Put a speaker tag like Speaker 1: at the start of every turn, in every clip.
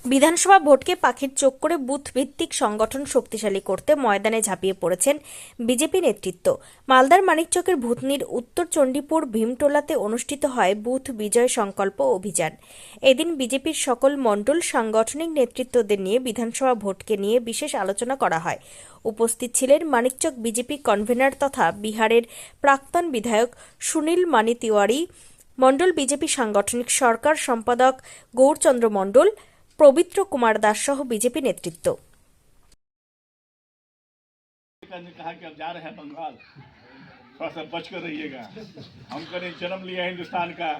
Speaker 1: বিধানসভা ভোটকে পাখির চোখ করে বুথ ভিত্তিক সংগঠন শক্তিশালী করতে ময়দানে ঝাঁপিয়ে পড়েছেন বিজেপি নেতৃত্ব। মালদার মানিকচকের ভূতনির উত্তর চণ্ডীপুর ভীমটোলাতে অনুষ্ঠিত হয় বুথ বিজয় সংকল্প অভিযান। এদিন বিজেপির সকল মণ্ডল সাংগঠনিক নেতৃত্বদের নিয়ে বিধানসভা ভোটকে নিয়ে বিশেষ আলোচনা করা হয়। উপস্থিত ছিলেন মানিকচক বিজেপি কনভেনর তথা বিহারের প্রাক্তন বিধায়ক সুনীল মানি তিওয়ারি, মণ্ডল বিজেপি সাংগঠনিক সরকার সম্পাদক গৌরচন্দ্র মণ্ডল, पवित्र कुमार दास सह बीजेपी नेतृत्व।
Speaker 2: कहा कि अब जा रहे हैं बंगाल, थोड़ा सा बच कर रहिएगा। हमको ने जन्म लिया हिंदुस्तान का,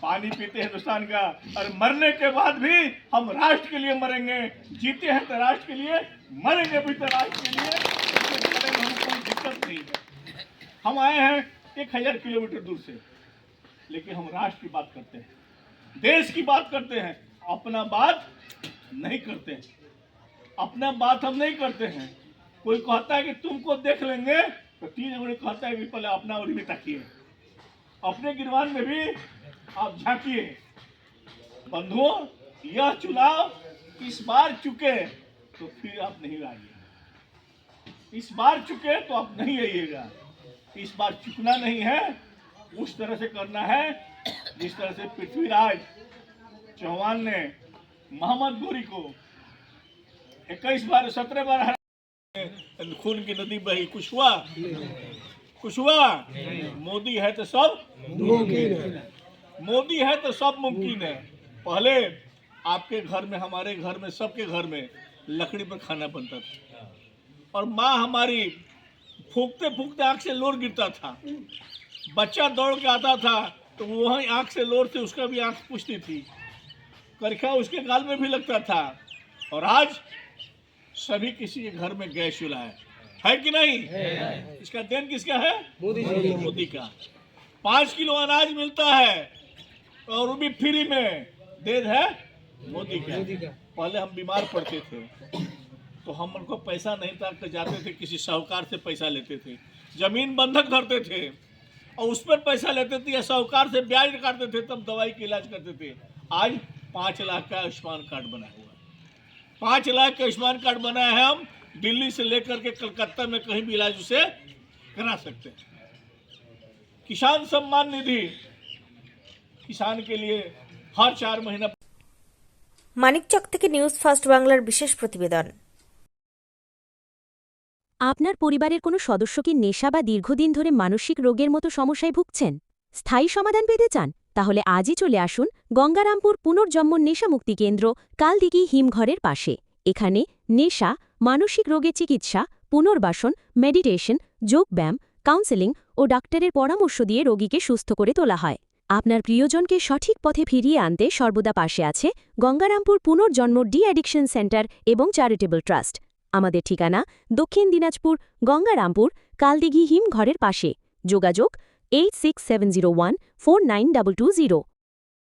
Speaker 2: पानी पीते हिंदुस्तान का, और मरने के बाद भी हम राष्ट्र के लिए मरेंगे। जीते हैं तो राष्ट्र के लिए, मरेंगे भी तो राष्ट्र के लिए। हमें कोई दिक्कत नहीं। हम आए हैं 1000 किलोमीटर दूर से, लेकिन हम राष्ट्र की बात करते हैं, देश की बात करते हैं। अपना बात नहीं करते हैं, अपना बात हम नहीं करते हैं। कोई कहता है कि तुमको देख लेंगे, तो 3 उंगली कहता है कि पहले अपना उंगली में ताकिए, अपने गिरवान में भी आप झांकिए। बंधुओं, यह चुनाव इस बार चुके तो फिर आप नहीं आइए, इस बार चुके तो आप नहीं आइएगा। इस बार चुकना नहीं है, उस तरह से करना है जिस तरह से पृथ्वीराज चौहान ने मोहम्मद गोरी को 21 बार 17 बार खून की नदी बही। कुछ हुआ? कुछ हुआ? मोदी है तो सब मुमकिन है, मोदी है तो सब मुमकिन है। पहले आपके घर में, हमारे घर में, सबके घर में लकड़ी पर खाना बनता था, और माँ हमारी फूंकते फूंकते आँख से लोर गिरता था। बच्चा दौड़ के आता था तो वहीं आँख से लोर से उसका भी आँख पूछती थी, करखा उसके गाल में भी लगता था। और आज सभी किसी के घर में गैस चूल्हा है कि नहीं? इसका देन किसका है? मोदी का। 5 किलो अनाज मिलता है और वो भी फ्री में, देन है मोदी का। पहले हम बीमार पड़ते थे तो हम उनको पैसा नहीं था तो जाते थे किसी साहूकार से पैसा लेते थे, जमीन बंधक धरते थे और उस पर पैसा लेते थे, या साहूकार से ब्याज काटते थे, तब दवाई का इलाज करते थे। आज 5 लाख का आयुष्मान कार्ड बना हुआ है, 5 लाख का आयुष्मान कार्ड बनाया है। हम दिल्ली से लेकर के कलकत्ता में कहीं भी इलाज उसे करा सकते हैं। किसान सम्मान निधि किसान के लिए हर 4 महीना।
Speaker 1: मानिकचक থেকে নিউজ ফার্স্ট বাংলার বিশেষ প্রতিবেদন।
Speaker 3: আপনার পরিবারের কোনো সদস্য কি নেশা বা দীর্ঘদিন ধরে মানসিক রোগের মতো সমস্যায় ভুগছেন? স্থায়ী সমাধান পেতে চান? তাহলে আজই চলে আসুন গঙ্গারামপুর পুনর্জন্ম নেশা মুক্তি কেন্দ্র, কালদিঘি হিমঘরের পাশে। এখানে নেশা, মানসিক রোগের চিকিৎসা, পুনর্বাসন, মেডিটেশন, যোগব্যায়াম, কাউন্সেলিং ও ডাক্তারের পরামর্শ দিয়ে রোগীকে সুস্থ করে তোলা হয়। আপনার প্রিয়জনকে সঠিক পথে ফিরিয়ে আনতে সর্বদা পাশে আছে গঙ্গারামপুর পুনর্জন্ম ডি অ্যাডিকশন সেন্টার এবং চ্যারিটেবল ট্রাস্ট। আমাদের ঠিকানা দক্ষিণ দিনাজপুর, গঙ্গারামপুর, কালদিঘি হিমঘরের পাশে। যোগাযোগ 8670149220।